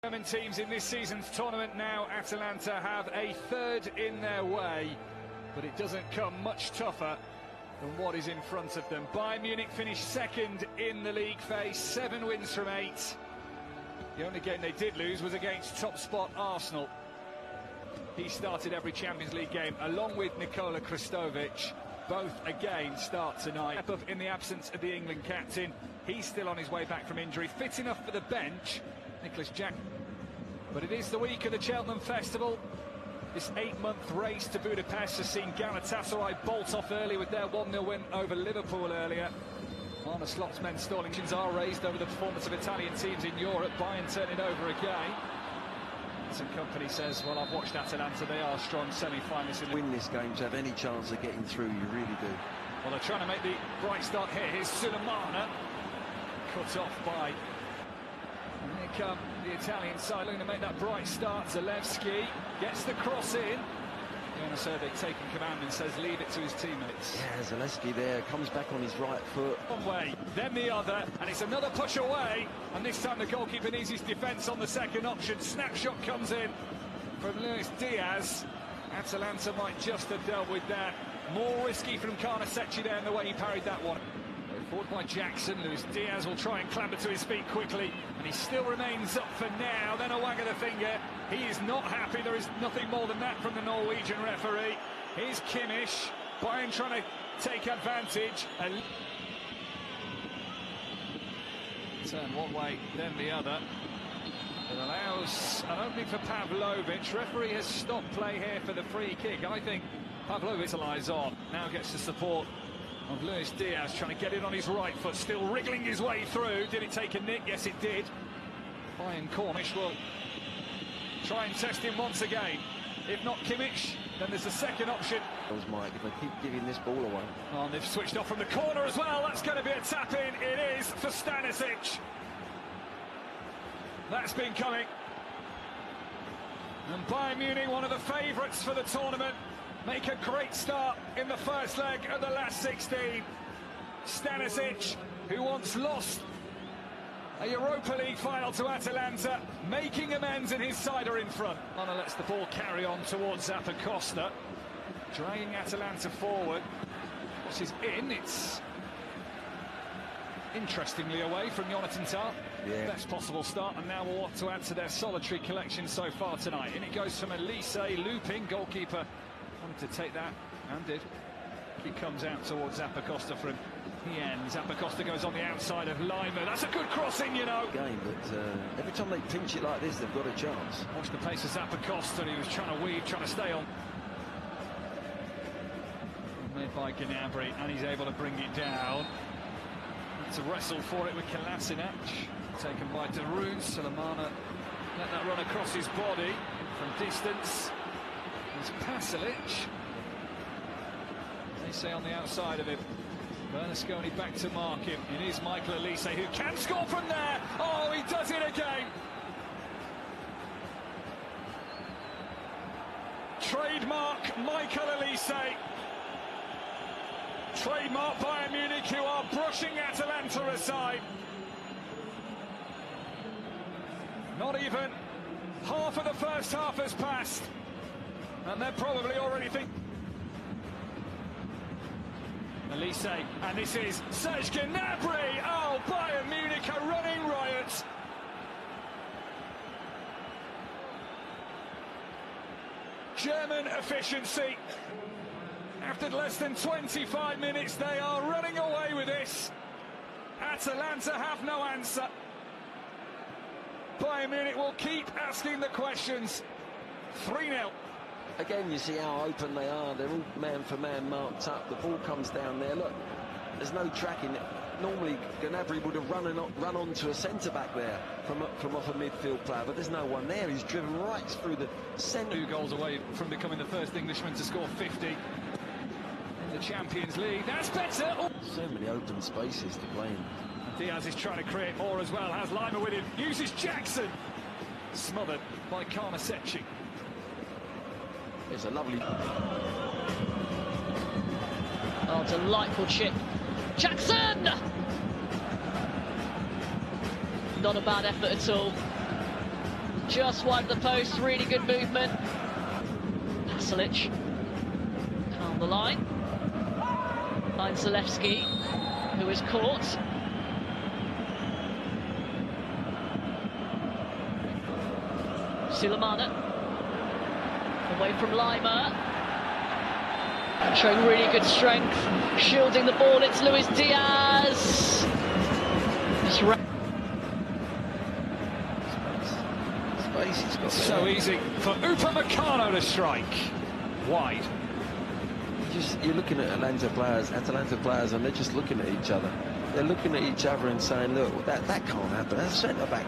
German teams in this season's tournament now. Atalanta have a third in their way, but it doesn't come much tougher than what is in front of them. Bayern Munich finished second in the league phase, 7 wins from 8. The only game they did lose was against top spot Arsenal. He started every Champions League game along with Nikola Kristovic. Both again start tonight. Step up in the absence of the England captain. He's still on his way back from injury, fit enough for the bench, Nicholas Jack. But it is the week of the Cheltenham Festival. This 8-month race to Budapest has seen Galatasaray bolt off early with their 1-0 win over Liverpool earlier. Arne Slot's men stalling are raised over the performance of Italian teams in Europe. Bayern turning over again. Some company says, well, I've watched Atalanta, they are strong semi-finalists. Win this game to have any chance of getting through, you really do. Well, they're trying to make the bright start here. Here's Sulemana, cut off by... And here come the Italian side, looking to make that bright start. Zalewski gets the cross in. Jonas Ervik taking command and says leave it to his teammates. Yeah, Zalewski there, comes back on his right foot. One way, then the other, and it's another push away. And this time the goalkeeper needs his defence on the second option. Snapshot comes in from Luis Diaz. Atalanta might just have dealt with that. More risky from Karnasecki there in the way he parried that one. Forward by Jackson. Luis Diaz will try and clamber to his feet quickly, and he still remains up for now. Then a wag of the finger. He is not happy. There is nothing more than that from the Norwegian referee. Here's Kimmich. Bayern trying to take advantage. Turn one way, then the other. It allows an opening for Pavlovic. Referee has stopped play here for the free kick. I think Pavlovic lies on. Now gets the support of Luis Diaz, trying to get it on his right foot, still wriggling his way through. Did it take a nick? Yes, it did. Bayern Cornish will try and test him once again. If not Kimmich, then there's a second option. That was Mike, if they keep giving this ball away. Oh, and they've switched off from the corner as well. That's going to be a tap-in. It is for Stanisic. That's been coming. And Bayern Munich, one of the favourites for the tournament, make a great start in the first leg of the last 16. Stanisic, who once lost a Europa League final to Atalanta, making amends, and his side are in front. Mana lets the ball carry on towards Zappacosta, dragging Atalanta forward. This is in, it's interestingly away from Jonathan Tah. Yeah. Best possible start, and now what to add to their solitary collection so far tonight. In it goes from Olise, looping, goalkeeper wanted to take that, and did. He comes out towards Zappacosta for him. He ends. Zappacosta goes on the outside of Lima. That's a good crossing, you know. Game, but every time they pinch it like this, they've got a chance. Watch the pace of Zappacosta. He was trying to weave, trying to stay on. Made by Gnabry, and he's able to bring it down. To wrestle for it with Kolasinac. Taken by Darun. Sulemana let that run across his body from distance. It's Pasalic. They say on the outside of him. Bernasconi back to mark him. It is Michael Olise who can score from there. Oh, he does it again. Trademark Michael Olise. Trademark Bayern Munich, who are brushing Atalanta aside. Not even half of the first half has passed, and they're probably already thinking. Olise, and this is Serge Gnabry. Oh, Bayern Munich are running riot. German efficiency. After less than 25 minutes, they are running away with this. Atalanta have no answer. Bayern Munich will keep asking the questions. 3-0. Again, you see how open they are. They're all man for man marked up. The ball comes down there. Look, there's no tracking. Normally, Gnabry would have run onto a centre-back there from off a midfield player, but there's no one there. He's driven right through the centre. 2 goals away from becoming the first Englishman to score 50 in the Champions League. That's better. Oh. So many open spaces to play in. Diaz is trying to create more as well. Has Lima with him. Uses Jackson. Smothered by Karnasecki. It's a lovely... Oh, delightful chip. Jackson! Not a bad effort at all. just wide of the post, really good movement. Pasalic, calm the line. Finds Zalewski, who is caught. Sulemana, away from Lima. Showing really good strength, shielding the ball, it's Luis Diaz. Space he's got. So easy for Upamecano to strike. Wide. You're looking at Atalanta players, and they're just looking at each other. They're looking at each other and saying, look, that can't happen. That's centre-back.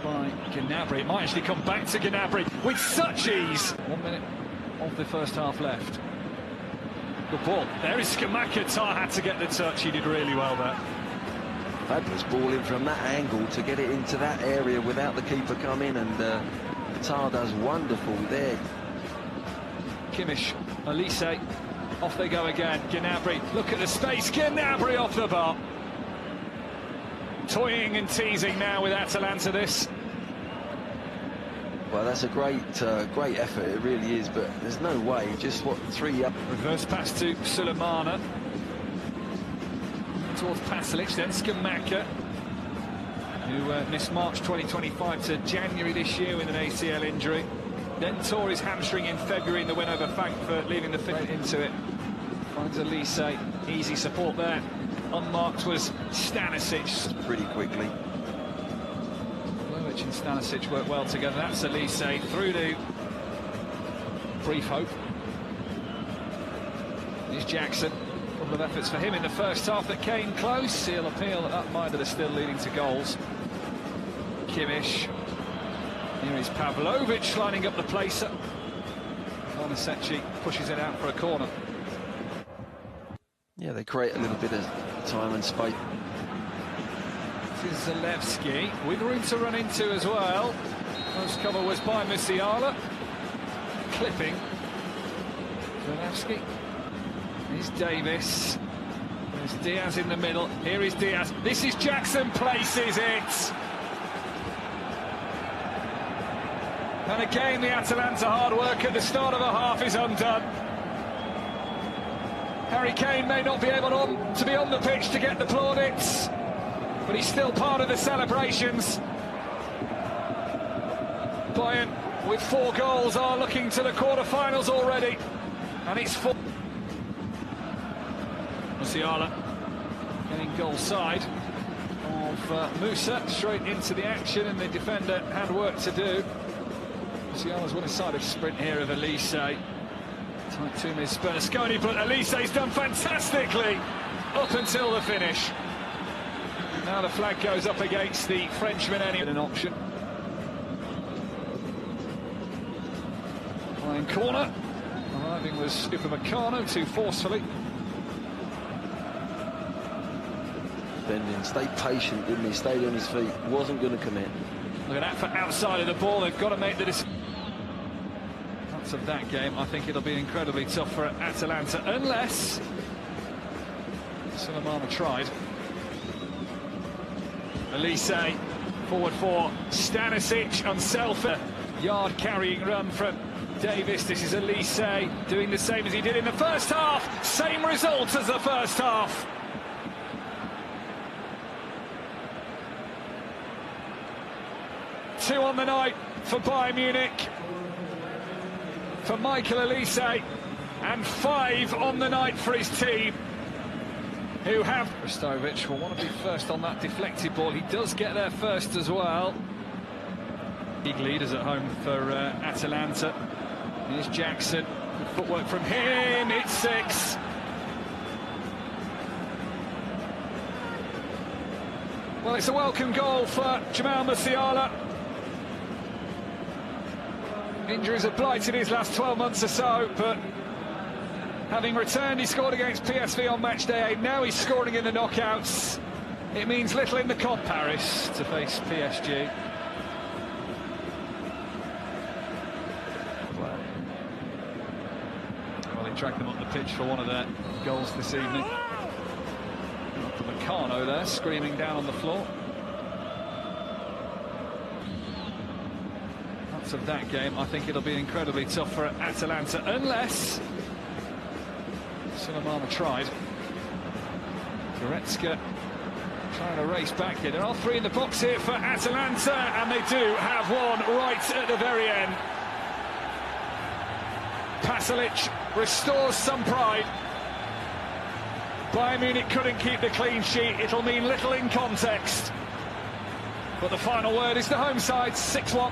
By Gnabry. It might actually come back to Gnabry with such ease. 1 minute of the first half left. Good ball. There is Scamacca. Tar had to get the touch. He did really well there. Fabulous ball in from that angle to get it into that area without the keeper coming, and Tar does wonderful there. Kimmich, Olise, off they go again. Gnabry, look at the space. Gnabry off the bar. Toying and teasing now with Atalanta this. Well, that's a great effort, it really is, but there's no way, just what, 3 up. Reverse pass to Sulemana. Towards Pasalic, then Scamacca, who missed March 2025 to January this year with an ACL injury. Then tore his hamstring in February in the win over Frankfurt, leaving the fit into it. Finds Olise, easy support there. Unmarked was Stanisic. Pretty quickly. Vlahovic and Stanisic work well together. That's Olise through to brief hope. Here's Jackson. A couple of efforts for him in the first half that came close. He'll appeal that minded are still leading to goals. Kimmich. Here is Pavlovic lining up the placer. Stanisic pushes it out for a corner. Yeah, they create a little bit of time and space. This is Zalewski with room to run into as well. Most cover was by Musiala. Clipping. Zalewski. Here's Davis. There's Diaz in the middle. Here is Diaz. This is Jackson, places it. And again, the Atalanta hard work at the start of a half is undone. Harry Kane may not be able to be on the pitch to get the plaudits, but he's still part of the celebrations. Bayern, with 4 goals, are looking to the quarter-finals already, and it's 4. Musiala getting goal side of Musa, straight into the action, and the defender had work to do. Musiala's won a side of sprint here of Olise. Tight to Ms. Bernasconi, but Olise's done fantastically up until the finish. Now the flag goes up against the Frenchman anyway. An option. Flying corner. Arriving was Upamecano too forcefully. Bending, stayed patient, didn't he? Stayed on his feet, wasn't going to commit. Look at that for outside of the ball. They've got to make the decision. Of that game, I think it'll be incredibly tough for Atalanta unless Sulemana tried. Olise forward for Stanisic, unselfish yard carrying run from Davis. This is Olise doing the same as he did in the first half. Same result as the first half. Two on the night for Bayern Munich. For Michael Olise, and 5 on the night for his team, who have... Kristovic will want to be first on that deflected ball. He does get there first as well. Big leaders at home for Atalanta. Here's Jackson. Good footwork from him. It's 6. Well, it's a welcome goal for Jamal Musiala. Injuries have blighted his last 12 months or so, but having returned, he scored against PSV on match day 8. Now he's scoring in the knockouts. It means little in the comp. Paris to face PSG. Well, he dragged them up the pitch for one of their goals this evening. Upamecano there, screaming down on the floor. out of that game, I think it'll be incredibly tough for Atalanta, unless Sulemana tried. Goretzka trying to race back here. There are three in the box here for Atalanta, and they do have one right at the very end. Pasalic restores some pride. Bayern Munich couldn't keep the clean sheet. It'll mean little in context. But the final word is the home side, 6-1.